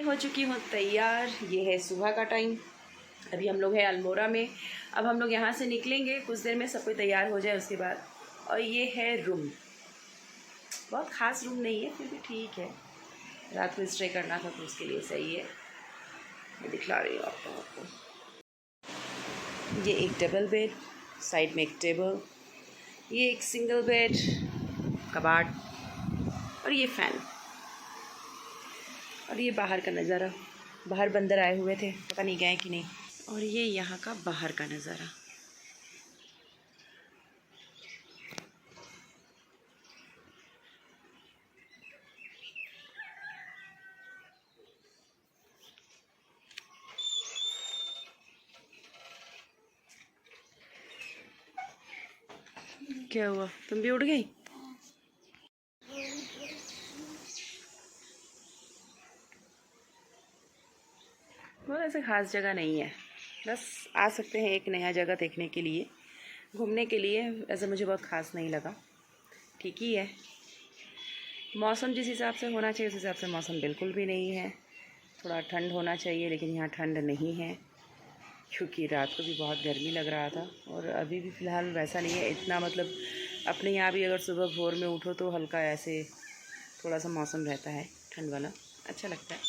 हो चुकी हूँ तैयार। ये है सुबह का टाइम। अभी हम लोग हैं अल्मोड़ा में। अब हम लोग यहाँ से निकलेंगे, कुछ देर में सब कोई तैयार हो जाए उसके बाद। और ये है रूम। बहुत ख़ास रूम नहीं है, फिर भी ठीक है। रात को स्टे करना था तो उसके लिए सही है। मैं दिखला रही हूँ आपको। ये एक डबल बेड, साइड में एक टेबल, ये एक सिंगल बेड, कबाड़ और ये फ़ैन। और ये बाहर का नज़ारा। बाहर बंदर आए हुए थे, पता नहीं गए कि नहीं। और ये यहाँ का बाहर का नज़ारा। क्या हुआ, तुम भी उड़ गई? बहुत ऐसे ख़ास जगह नहीं है, बस आ सकते हैं एक नया जगह देखने के लिए, घूमने के लिए। ऐसे मुझे बहुत ख़ास नहीं लगा, ठीक ही है। मौसम जिस हिसाब से होना चाहिए उस हिसाब से मौसम बिल्कुल भी नहीं है। थोड़ा ठंड होना चाहिए, लेकिन यहाँ ठंड नहीं है, क्योंकि रात को भी बहुत गर्मी लग रहा था। और अभी भी फ़िलहाल वैसा नहीं है इतना, मतलब अपने यहाँ भी अगर सुबह भोर में उठो तो हल्का ऐसे थोड़ा सा मौसम रहता है ठंड वाला, अच्छा लगता है।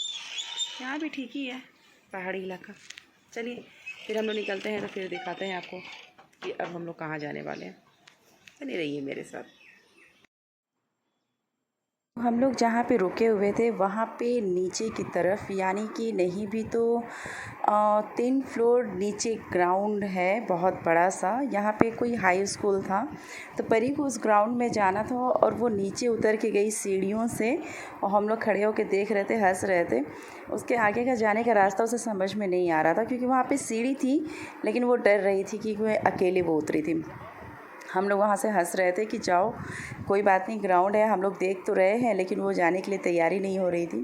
यहाँ भी ठीक ही है, पहाड़ी इलाका। चलिए फिर हम लोग निकलते हैं, तो फिर दिखाते हैं आपको कि अब हम लोग कहाँ जाने वाले हैं। बने रहिए मेरे साथ। हम लोग जहाँ पे रुके हुए थे वहाँ पे नीचे की तरफ, यानी कि नहीं भी तो 3 फ्लोर नीचे ग्राउंड है बहुत बड़ा सा। यहाँ पे कोई हाई स्कूल था, तो परी को उस ग्राउंड में जाना था और वो नीचे उतर के गई सीढ़ियों से। और हम लोग खड़े होकर देख रहे थे, हंस रहे थे। उसके आगे का जाने का रास्ता उसे समझ में नहीं आ रहा था, क्योंकि वहाँ पे सीढ़ी थी, लेकिन वो डर रही थी कि वो अकेले वो उतरी थी। हम लोग वहाँ से हंस रहे थे कि जाओ कोई बात नहीं, ग्राउंड है, हम लोग देख तो रहे हैं, लेकिन वो जाने के लिए तैयारी नहीं हो रही थी।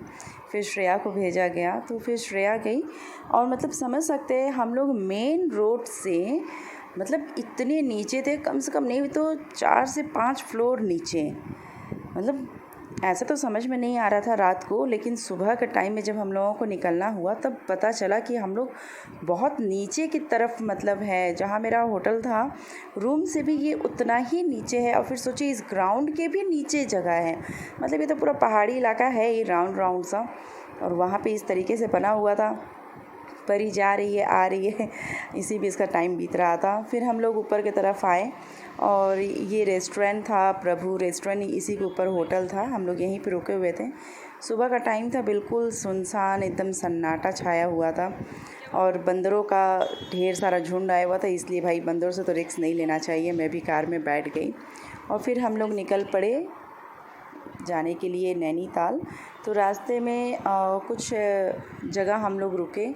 फिर श्रेया को भेजा गया, तो फिर श्रेया गई। और मतलब समझ सकते हैं हम लोग मेन रोड से, मतलब इतने नीचे थे, कम से कम नहीं तो 4 से 5 फ्लोर नीचे। मतलब ऐसा तो समझ में नहीं आ रहा था रात को, लेकिन सुबह के टाइम में जब हम लोगों को निकलना हुआ तब पता चला कि हम लोग बहुत नीचे की तरफ, मतलब है जहाँ मेरा होटल था, रूम से भी ये उतना ही नीचे है। और फिर सोचिए इस ग्राउंड के भी नीचे जगह है, मतलब ये तो पूरा पहाड़ी इलाका है ये, राउंड राउंड सा। और वहाँ पे इस तरीके से बना हुआ था। परी जा रही है, आ रही है, इसी भी इसका टाइम बीत रहा था। फिर हम लोग ऊपर की तरफ आए और ये रेस्टोरेंट था, प्रभु रेस्टोरेंट, इसी के ऊपर होटल था। हम लोग यहीं पे रुके हुए थे। सुबह का टाइम था, बिल्कुल सुनसान, एकदम सन्नाटा छाया हुआ था। और बंदरों का ढेर सारा झुंड आया हुआ था, इसलिए भाई बंदरों से तो रिस्क नहीं लेना चाहिए। मैं भी कार में बैठ गई और फिर हम लोग निकल पड़े जाने के लिए नैनीताल। तो रास्ते में कुछ जगह हम लोग रुके।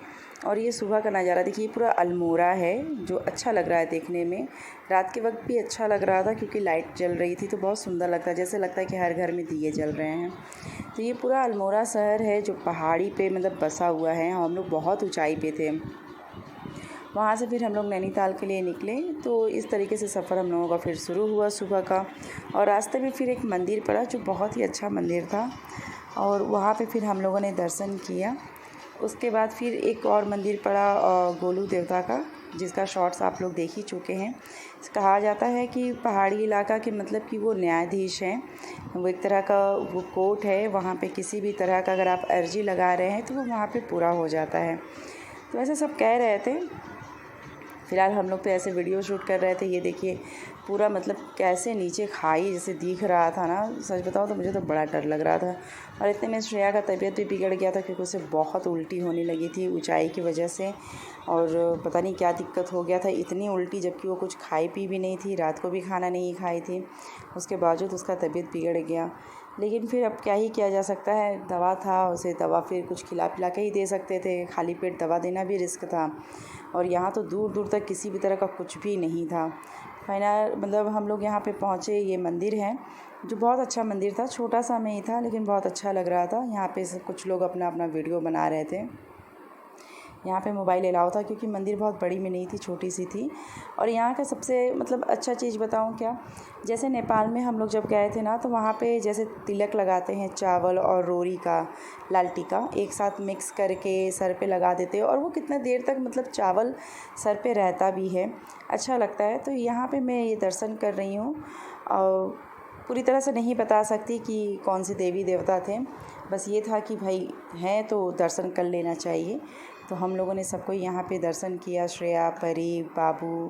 और ये सुबह का नज़ारा देखिए, पूरा अल्मोड़ा है, जो अच्छा लग रहा है देखने में। रात के वक्त भी अच्छा लग रहा था, क्योंकि लाइट जल रही थी तो बहुत सुंदर लगता है, जैसे लगता है कि हर घर में दिए जल रहे हैं। तो ये पूरा अल्मोड़ा शहर है जो पहाड़ी पे मतलब बसा हुआ है। हम लोग बहुत ऊंचाई पे थे। वहाँ से फिर हम लोग नैनीताल के लिए निकले। तो इस तरीके से सफ़र हम लोगों का फिर शुरू हुआ सुबह का। और रास्ते में फिर एक मंदिर पड़ा जो बहुत ही अच्छा मंदिर था, और वहाँ पे फिर हम लोगों ने दर्शन किया। उसके बाद फिर एक और मंदिर पड़ा गोलू देवता का, जिसका शॉर्ट्स आप लोग देख ही चुके हैं। कहा जाता है कि पहाड़ी इलाका के मतलब कि वो न्यायाधीश हैं, वो एक तरह का वो कोर्ट है। वहाँ पे किसी भी तरह का अगर आप अर्जी लगा रहे हैं तो वो वहाँ पे पूरा हो जाता है। तो ऐसे सब कह रहे थे। फ़िलहाल हम लोग तो ऐसे वीडियो शूट कर रहे थे। ये देखिए पूरा मतलब कैसे नीचे खाई जैसे दिख रहा था ना, सच बताऊँ तो मुझे तो बड़ा डर लग रहा था। और इतने में श्रेया का तबीयत भी बिगड़ गया था, क्योंकि उसे बहुत उल्टी होने लगी थी ऊंचाई की वजह से। और पता नहीं क्या दिक्कत हो गया था, इतनी उल्टी, जबकि वो कुछ खाई पी भी नहीं थी, रात को भी खाना नहीं खाई थी, उसके बावजूद उसका तबीयत बिगड़ गया। लेकिन फिर अब क्या ही किया जा सकता है, दवा था, उसे दवा फिर कुछ खिला पिला के ही दे सकते थे, खाली पेट दवा देना भी रिस्क था। और यहाँ तो दूर दूर तक किसी भी तरह का कुछ भी नहीं था। फाइनल मतलब हम लोग यहाँ पे पहुँचे। ये मंदिर है जो बहुत अच्छा मंदिर था, छोटा सा में ही था, लेकिन बहुत अच्छा लग रहा था। यहाँ पे कुछ लोग अपना अपना वीडियो बना रहे थे। यहाँ पे मोबाइल अलाउ था क्योंकि मंदिर बहुत बड़ी में नहीं थी, छोटी सी थी। और यहाँ का सबसे मतलब अच्छा चीज़ बताऊँ क्या, जैसे नेपाल में हम लोग जब गए थे ना, तो वहाँ पे जैसे तिलक लगाते हैं चावल और रोरी का, लाल टीका एक साथ मिक्स करके सर पे लगा देते हैं, और वो कितना देर तक मतलब चावल सर पे रहता भी है, अच्छा लगता है। तो यहाँ पे मैं ये दर्शन कर रही हूँ और पूरी तरह से नहीं बता सकती कि कौन से देवी देवता थे, बस ये था कि भाई हैं तो दर्शन कर लेना चाहिए। तो हम लोगों ने सबको यहाँ पे दर्शन किया, श्रेया, परी, बाबू,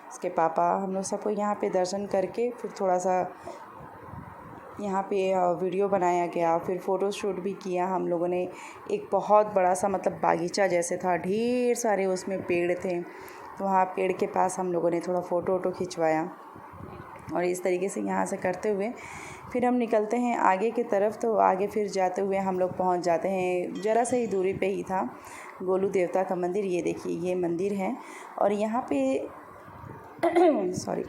उसके पापा, हम लोग सबको यहाँ पे दर्शन करके फिर थोड़ा सा यहाँ पे वीडियो बनाया गया, फिर फ़ोटो शूट भी किया हम लोगों ने। एक बहुत बड़ा सा मतलब बागीचा जैसे था, ढेर सारे उसमें पेड़ थे, तो वहाँ पेड़ के पास हम लोगों ने थोड़ा फ़ोटो वोटो खिंचवाया। और इस तरीके से यहाँ से करते हुए फिर हम निकलते हैं आगे की तरफ। तो आगे फिर जाते हुए हम लोग पहुँच जाते हैं, ज़रा सा ही दूरी पे ही था गोलू देवता का मंदिर। ये देखिए ये मंदिर है, और यहाँ पे सॉरी,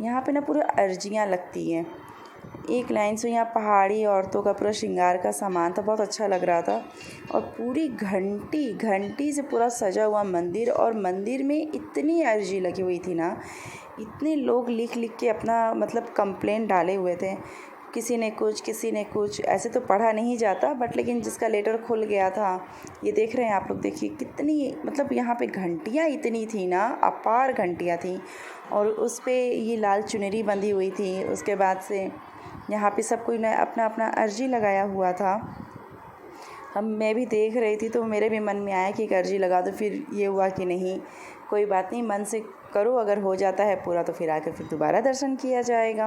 यहाँ पे ना पूरा अर्जियाँ लगती हैं एक लाइन से। यहाँ पहाड़ी औरतों का पूरा श्रृंगार का सामान था, बहुत अच्छा लग रहा था। और पूरी घंटी घंटी से पूरा सजा हुआ मंदिर, और मंदिर में इतनी अर्जी लगी हुई थी ना, इतने लोग लिख लिख के अपना मतलब कंप्लेंट डाले हुए थे, किसी ने कुछ किसी ने कुछ। ऐसे तो पढ़ा नहीं जाता बट लेकिन जिसका लेटर खुल गया था, ये देख रहे हैं आप लोग, देखिए कितनी मतलब यहाँ पे घंटियाँ इतनी थी ना, अपार घंटियाँ थी, और उस पे ये लाल चुनरी बंधी हुई थी। उसके बाद से यहाँ पे सब कोई ने अपना अपना अर्जी लगाया हुआ था। मैं भी देख रही थी तो मेरे भी मन में आया कि एक अर्जी लगा दो, फिर ये हुआ कि नहीं कोई बात नहीं, मन से करो, अगर हो जाता है पूरा तो फिर आकर फिर दोबारा दर्शन किया जाएगा।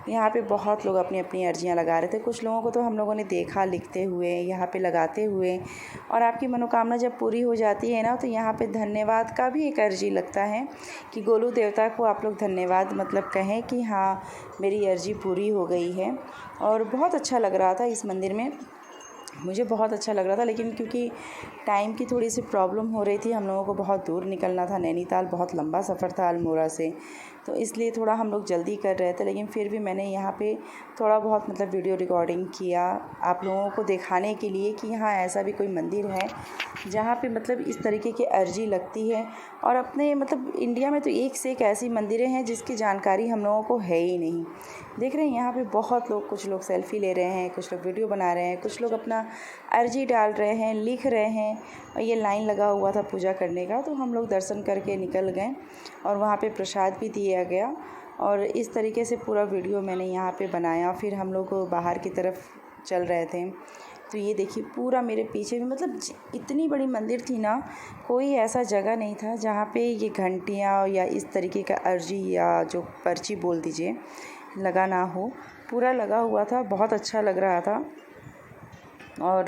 यहाँ पे बहुत लोग अपनी अपनी अर्जियाँ लगा रहे थे। कुछ लोगों को तो हम लोगों ने देखा लिखते हुए, यहाँ पे लगाते हुए। और आपकी मनोकामना जब पूरी हो जाती है ना, तो यहाँ पे धन्यवाद का भी एक अर्जी लगता है कि गोलू देवता को आप लोग धन्यवाद मतलब कहें कि हाँ मेरी अर्जी पूरी हो गई है। और बहुत अच्छा लग रहा था इस मंदिर में, मुझे बहुत अच्छा लग रहा था। लेकिन क्योंकि टाइम की थोड़ी सी प्रॉब्लम हो रही थी, हम लोगों को बहुत दूर निकलना था, नैनीताल बहुत लंबा सफ़र था अल्मोड़ा से, तो इसलिए थोड़ा हम लोग जल्दी कर रहे थे। लेकिन फिर भी मैंने यहाँ पे थोड़ा बहुत मतलब वीडियो रिकॉर्डिंग किया आप लोगों को दिखाने के लिए कि यहाँ ऐसा भी कोई मंदिर है जहाँ पे मतलब इस तरीके की अर्जी लगती है। और अपने मतलब इंडिया में तो एक से एक ऐसी मंदिरें हैं जिसकी जानकारी हम लोगों को है ही नहीं। देख रहे हैं यहाँ पे बहुत लोग, कुछ लोग सेल्फ़ी ले रहे हैं, कुछ लोग वीडियो बना रहे हैं, कुछ लोग अपना अर्जी डाल रहे हैं, लिख रहे हैं। और ये लाइन लगा हुआ था पूजा करने का, तो हम लोग दर्शन करके निकल गए और वहाँ पे प्रसाद भी दिया गया। और इस तरीके से पूरा वीडियो मैंने यहाँ पे बनाया। फिर हम लोग बाहर की तरफ चल रहे थे, तो ये देखिए पूरा मेरे पीछे भी मतलब इतनी बड़ी मंदिर थी ना, कोई ऐसा जगह नहीं था जहाँ पे ये घंटियाँ या इस तरीके का अर्जी या जो पर्ची बोल दीजिए लगा ना हो। पूरा लगा हुआ था, बहुत अच्छा लग रहा था। और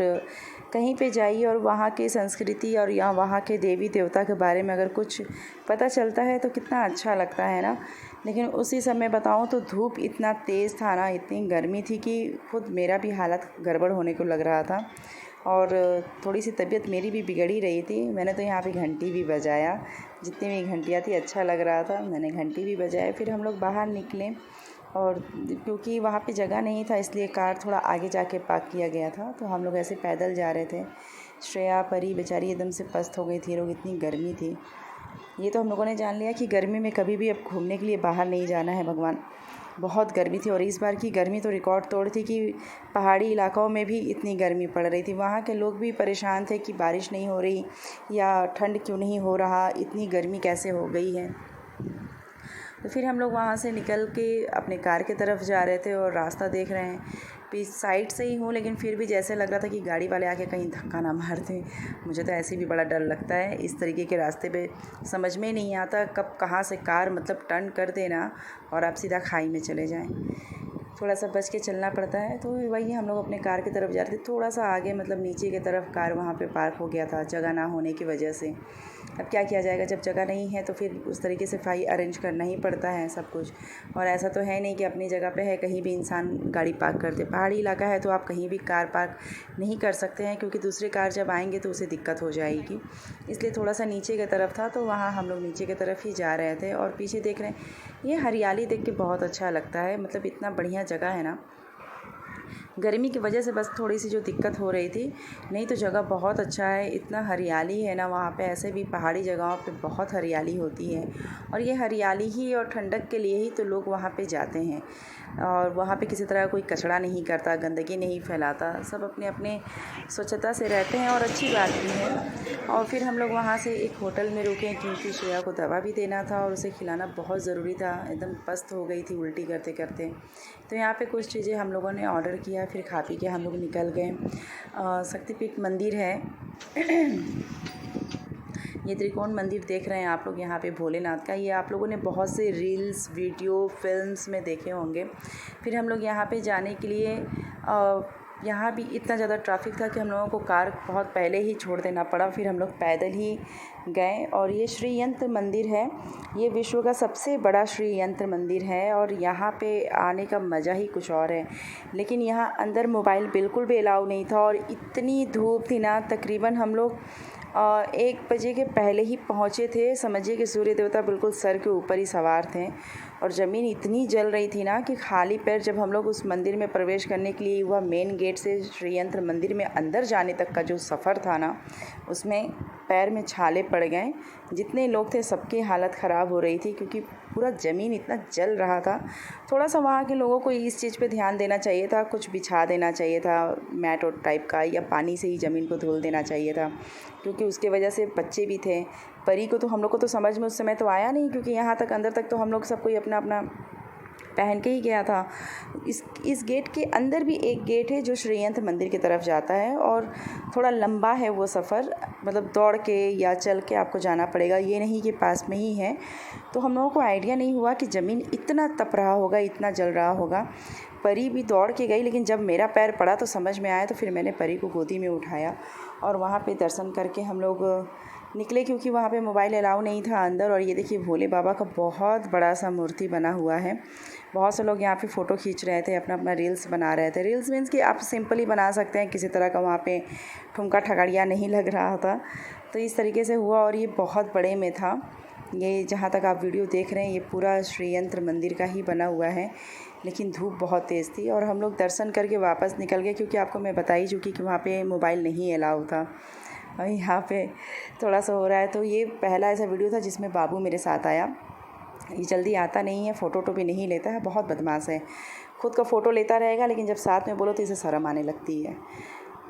कहीं पे जाइए और वहाँ की संस्कृति और या वहाँ के देवी देवता के बारे में अगर कुछ पता चलता है तो कितना अच्छा लगता है ना। लेकिन उसी समय बताऊँ तो धूप इतना तेज़ था ना, इतनी गर्मी थी कि खुद मेरा भी हालत गड़बड़ होने को लग रहा था। और थोड़ी सी तबीयत मेरी भी बिगड़ ही रही थी। मैंने तो यहाँ पे घंटी भी बजाया, जितनी भी घंटियाँ थी अच्छा लग रहा था, मैंने घंटी भी बजाया। फिर हम लोग बाहर निकले, और क्योंकि वहाँ पे जगह नहीं था इसलिए कार थोड़ा आगे जाके पार्क किया गया था, तो हम लोग ऐसे पैदल जा रहे थे। श्रेया, परी बेचारी एकदम से पस्त हो गई थी, लोग इतनी गर्मी थी। ये तो हम लोगों ने जान लिया कि गर्मी में कभी भी अब घूमने के लिए बाहर नहीं जाना है भगवान, बहुत गर्मी थी। और इस बार की गर्मी तो रिकॉर्ड तोड़ थी कि पहाड़ी इलाकों में भी इतनी गर्मी पड़ रही थी। वहाँ के लोग भी परेशान थे कि बारिश नहीं हो रही या ठंड क्यों नहीं हो रहा, इतनी गर्मी कैसे हो गई है। तो फिर हम लोग वहाँ से निकल के अपने कार की तरफ जा रहे थे, और रास्ता देख रहे हैं पीछे साइड से ही हूँ, लेकिन फिर भी जैसे लग रहा था कि गाड़ी वाले आके कहीं धक्का ना मार दें। मुझे तो ऐसे भी बड़ा डर लगता है इस तरीके के रास्ते पे, समझ में नहीं आता कब कहाँ से कार मतलब टर्न कर देना और आप सीधा खाई में चले जाएं। थोड़ा सा बच के चलना पड़ता है। तो वही हम लोग अपने कार की तरफ जा रहे थे, थोड़ा सा आगे मतलब नीचे की तरफ कार वहाँ पे पार्क हो गया था जगह ना होने की वजह से। अब क्या किया जाएगा, जब जगह नहीं है तो फिर उस तरीके से अरेंज करना ही पड़ता है सब कुछ। और ऐसा तो है नहीं कि अपनी जगह पे है कहीं भी इंसान गाड़ी पार्क कर दे। पहाड़ी इलाका है तो आप कहीं भी कार पार्क नहीं कर सकते हैं, क्योंकि दूसरे कार जब आएंगे तो उसे दिक्कत हो जाएगी। इसलिए थोड़ा सा नीचे की तरफ था, तो वहाँ हम लोग नीचे की तरफ ही जा रहे थे। और पीछे देख रहे हैं, ये हरियाली देख के बहुत अच्छा लगता है, मतलब इतना बढ़िया जगह है ना। गर्मी की वजह से बस थोड़ी सी जो दिक्कत हो रही थी, नहीं तो जगह बहुत अच्छा है। इतना हरियाली है ना वहाँ पे, ऐसे भी पहाड़ी जगहों पे बहुत हरियाली होती है और ये हरियाली ही और ठंडक के लिए ही तो लोग वहाँ पे जाते हैं। और वहाँ पे किसी तरह कोई कचरा नहीं करता, गंदगी नहीं फैलाता, सब अपने अपने स्वच्छता से रहते हैं और अच्छी बात भी है। और फिर हम लोग वहाँ से एक होटल में रुके क्योंकि श्रेया को दवा भी देना था और उसे खिलाना बहुत ज़रूरी था, एकदम पस्त हो गई थी उल्टी करते करते। तो यहाँ पे कुछ चीज़ें हम लोगों ने ऑर्डर किया, फिर खा पी के हम लोग निकल गए। शक्तिपीठ मंदिर है ये त्रिकोण मंदिर देख रहे हैं आप लोग यहाँ पे भोलेनाथ का, ये आप लोगों ने बहुत से रील्स, वीडियो, फिल्म्स में देखे होंगे। फिर हम लोग यहाँ पे जाने के लिए यहाँ भी इतना ज़्यादा ट्रैफिक था कि हम लोगों को कार बहुत पहले ही छोड़ देना पड़ा, फिर हम लोग पैदल ही गए। और ये श्री यंत्र मंदिर है, ये विश्व का सबसे बड़ा श्री यंत्र मंदिर है और यहाँ पे आने का मज़ा ही कुछ और है। लेकिन यहाँ अंदर मोबाइल बिल्कुल भी अलाउ नहीं था और इतनी धूप थी ना, तकरीबन हम लोग 1 बजे के पहले ही पहुँचे थे। समझिए कि सूर्य देवता बिल्कुल सर के ऊपर ही सवार थे और ज़मीन इतनी जल रही थी ना कि खाली पैर जब हम लोग उस मंदिर में प्रवेश करने के लिए हुआ, मेन गेट से श्री यंत्र मंदिर में अंदर जाने तक का जो सफ़र था ना, उसमें पैर में छाले पड़ गए। जितने लोग थे सबकी हालत ख़राब हो रही थी क्योंकि पूरा ज़मीन इतना जल रहा था। थोड़ा सा वहाँ के लोगों को इस चीज़ पे ध्यान देना चाहिए था, कुछ बिछा देना चाहिए था मैट और टाइप का, या पानी से ही ज़मीन को धुल देना चाहिए था क्योंकि उसके वजह से बच्चे भी थे। परी को तो हम लोग को तो समझ में उस समय तो आया नहीं क्योंकि यहाँ तक अंदर तक तो हम लोग सब कोई अपना अपना पहन के ही गया था। इस गेट के अंदर भी एक गेट है जो श्री यंत्र मंदिर की तरफ जाता है और थोड़ा लंबा है वो सफ़र, मतलब दौड़ के या चल के आपको जाना पड़ेगा, ये नहीं कि पास में ही है। तो हम लोगों को आइडिया नहीं हुआ कि ज़मीन इतना तप रहा होगा, इतना जल रहा होगा। परी भी दौड़ के गई, लेकिन जब मेरा पैर पड़ा तो समझ में आया, तो फिर मैंने परी को गोदी में उठाया और वहाँ पे दर्शन करके हम लोग निकले क्योंकि वहाँ पे मोबाइल अलाउ नहीं था अंदर। और ये देखिए भोले बाबा का बहुत बड़ा सा मूर्ति बना हुआ है। बहुत से लोग यहाँ पे फ़ोटो खींच रहे थे, अपना अपना रील्स बना रहे थे। रील्स मीन्स कि आप सिंपल ही बना सकते हैं, किसी तरह का वहाँ पे ठुमका ठगड़िया नहीं लग रहा था। तो इस तरीके से हुआ और ये बहुत बड़े में था। ये जहाँ तक आप वीडियो देख रहे हैं ये पूरा श्री यंत्र मंदिर का ही बना हुआ है, लेकिन धूप बहुत तेज़ थी और हम लोग दर्शन करके वापस निकल गए क्योंकि आपको मैं बता ही चुकी कि वहाँ पे मोबाइल नहीं अलाउ था। और यहाँ पे थोड़ा सा हो रहा है। तो ये पहला ऐसा वीडियो था जिसमें बाबू मेरे साथ आया। ये जल्दी आता नहीं है, फ़ोटो भी नहीं लेता है, बहुत बदमाश है। खुद का फ़ोटो लेता रहेगा लेकिन जब साथ में बोलो तो इसे शर्म आने लगती है।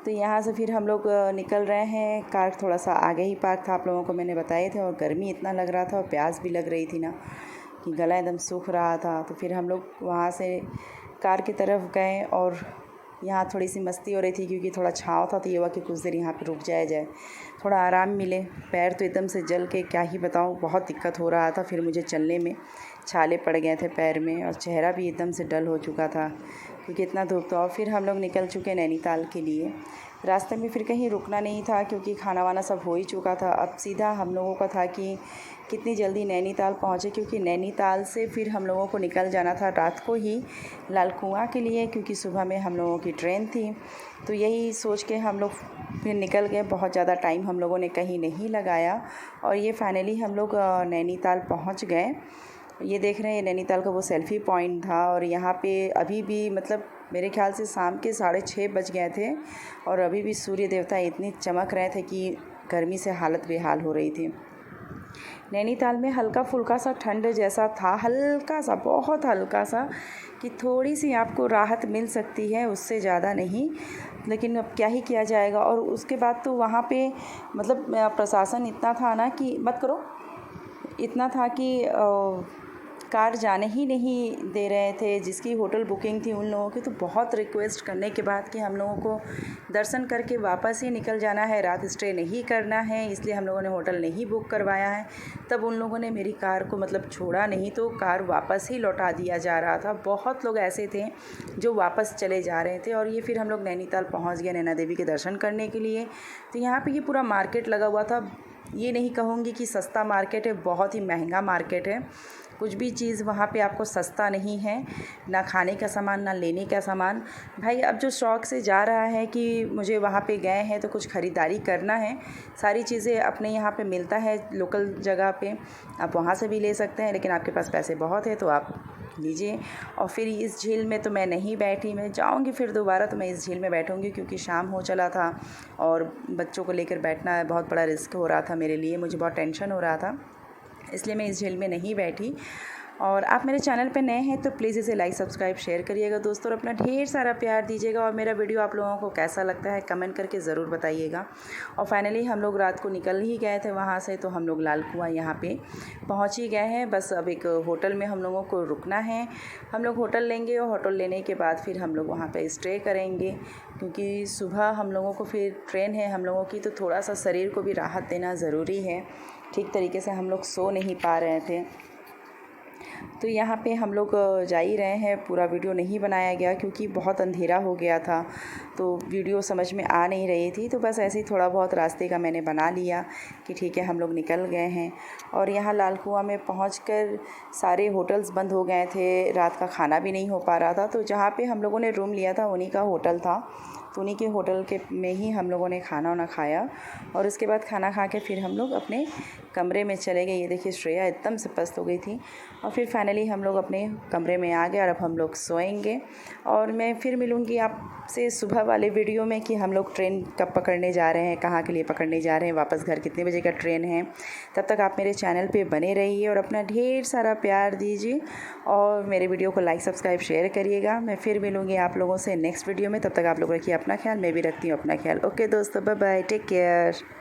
तो यहाँ से फिर हम लोग निकल रहे हैं। कार थोड़ा सा आगे ही पार्क था, आप लोगों को मैंने बताए थे, और गर्मी इतना लग रहा था और प्यास भी लग रही थी ना कि गला एकदम सूख रहा था। तो फिर हम लोग वहाँ से कार की तरफ गए और यहाँ थोड़ी सी मस्ती हो रही थी क्योंकि थोड़ा छाँव था, तो ये हुआ कि कुछ देर यहाँ पे रुक जाए, थोड़ा आराम मिले। पैर तो एकदम से जल के क्या ही बताऊँ, बहुत दिक्कत हो रहा था। फिर मुझे चलने में छाले पड़ गए थे पैर में और चेहरा भी एकदम से डल हो चुका था क्योंकि इतना धूप था। और फिर हम लोग निकल चुके नैनीताल के लिए। रास्ते में फिर कहीं रुकना नहीं था क्योंकि खाना वाना सब हो ही चुका था। अब सीधा हम लोगों का था कि कितनी जल्दी नैनीताल पहुँचे, क्योंकि नैनीताल से फिर हम लोगों को निकल जाना था रात को ही लाल कुआं के लिए, क्योंकि सुबह में हम लोगों की ट्रेन थी। तो यही सोच के हम लोग फिर निकल गए। बहुत ज़्यादा टाइम हम लोगों ने कहीं नहीं लगाया और ये फाइनली हम लोग नैनीताल पहुँच गए। ये देख रहे हैं नैनीताल का वो सेल्फ़ी पॉइंट था और यहाँ पे अभी भी मतलब मेरे ख्याल से शाम के 6:30 बज गए थे और अभी भी सूर्य देवता इतनी चमक रहे थे कि गर्मी से हालत बेहाल हो रही थी। नैनीताल में हल्का फुल्का सा ठंड जैसा था, हल्का सा, बहुत हल्का सा, कि थोड़ी सी आपको राहत मिल सकती है, उससे ज़्यादा नहीं। लेकिन अब क्या ही किया जाएगा। और उसके बाद तो वहाँ पे मतलब प्रशासन इतना था ना कि मत करो, इतना था कि कार जाने ही नहीं दे रहे थे। जिसकी होटल बुकिंग थी उन लोगों की, तो बहुत रिक्वेस्ट करने के बाद कि हम लोगों को दर्शन करके वापस ही निकल जाना है, रात स्टे नहीं करना है, इसलिए हम लोगों ने होटल नहीं बुक करवाया है। तब उन लोगों ने मेरी कार को मतलब छोड़ा नहीं, तो कार वापस ही लौटा दिया जा रहा था। बहुत लोग ऐसे थे जो वापस चले जा रहे थे। और ये फिर हम लोग नैनीताल पहुँच गए नैना देवी के दर्शन करने के लिए। तो यहाँ पर ये पूरा मार्केट लगा हुआ था। ये नहीं कहूँगी कि सस्ता मार्केट है, बहुत ही महंगा मार्केट है। कुछ भी चीज़ वहाँ पे आपको सस्ता नहीं है, ना खाने का सामान ना लेने का सामान। भाई अब जो शौक़ से जा रहा है कि मुझे वहाँ पे गए हैं तो कुछ ख़रीदारी करना है, सारी चीज़ें अपने यहाँ पे मिलता है लोकल जगह पे, आप वहाँ से भी ले सकते हैं। लेकिन आपके पास पैसे बहुत है तो आप लीजिए। और फिर इस झील में तो मैं नहीं बैठी, मैं जाऊँगी फिर दोबारा तो मैं इस झील में बैठूँगी, क्योंकि शाम हो चला था और बच्चों को लेकर बैठना बहुत बड़ा रिस्क हो रहा था मेरे लिए, मुझे बहुत टेंशन हो रहा था, इसलिए मैं इस झील में नहीं बैठी। और आप मेरे चैनल पे नए हैं तो प्लीज़ इसे लाइक सब्सक्राइब शेयर करिएगा दोस्तों, और अपना ढेर सारा प्यार दीजिएगा। और मेरा वीडियो आप लोगों को कैसा लगता है कमेंट करके ज़रूर बताइएगा। और फाइनली हम लोग रात को निकल ही गए थे वहाँ से, तो हम लोग लाल कुआँ यहाँ पे पहुँच ही गए हैं। बस अब एक होटल में हम लोगों को रुकना है, हम लोग होटल लेंगे और होटल लेने के बाद फिर हम लोग वहाँ पे स्टे करेंगे, क्योंकि सुबह हम लोगों को फिर ट्रेन है हम लोगों की, तो थोड़ा सा शरीर को भी राहत देना ज़रूरी है। ठीक तरीके से हम लोग सो नहीं पा रहे थे, तो यहाँ पे हम लोग जा ही रहे हैं। पूरा वीडियो नहीं बनाया गया क्योंकि बहुत अंधेरा हो गया था, तो वीडियो समझ में आ नहीं रही थी, तो बस ऐसे ही थोड़ा बहुत रास्ते का मैंने बना लिया कि ठीक है हम लोग निकल गए हैं। और यहाँ लाल कुआँ में पहुँचकर सारे होटल्स बंद हो गए थे, रात का खाना भी नहीं हो पा रहा था, तो जहाँ पे हम लोगों ने रूम लिया था उन्हीं का होटल था, तो उन्हीं के होटल के में ही हम लोगों ने खाना वाना खाया। और उसके बाद खाना खा के फिर हम लोग अपने कमरे में चले गए। ये देखिए श्रेया एकदम से पस्त हो गई थी। और फिर फाइनली हम लोग अपने कमरे में आ गए और अब हम लोग सोएंगे। और मैं फिर मिलूँगी आपसे सुबह वाले वीडियो में कि हम लोग ट्रेन कब पकड़ने जा रहे हैं, कहाँ के लिए पकड़ने जा रहे हैं, वापस घर कितने बजे का ट्रेन है। तब तक आप मेरे चैनल पे बने रहिए और अपना ढेर सारा प्यार दीजिए और मेरे वीडियो को लाइक सब्सक्राइब शेयर करिएगा। मैं फिर मिलूँगी आप लोगों से नेक्स्ट वीडियो में, तब तक आप लोग रखिए अपना ख्याल, मैं भी रखती हूँ अपना ख्याल। ओके दोस्तों, बाय बाय, टेक केयर।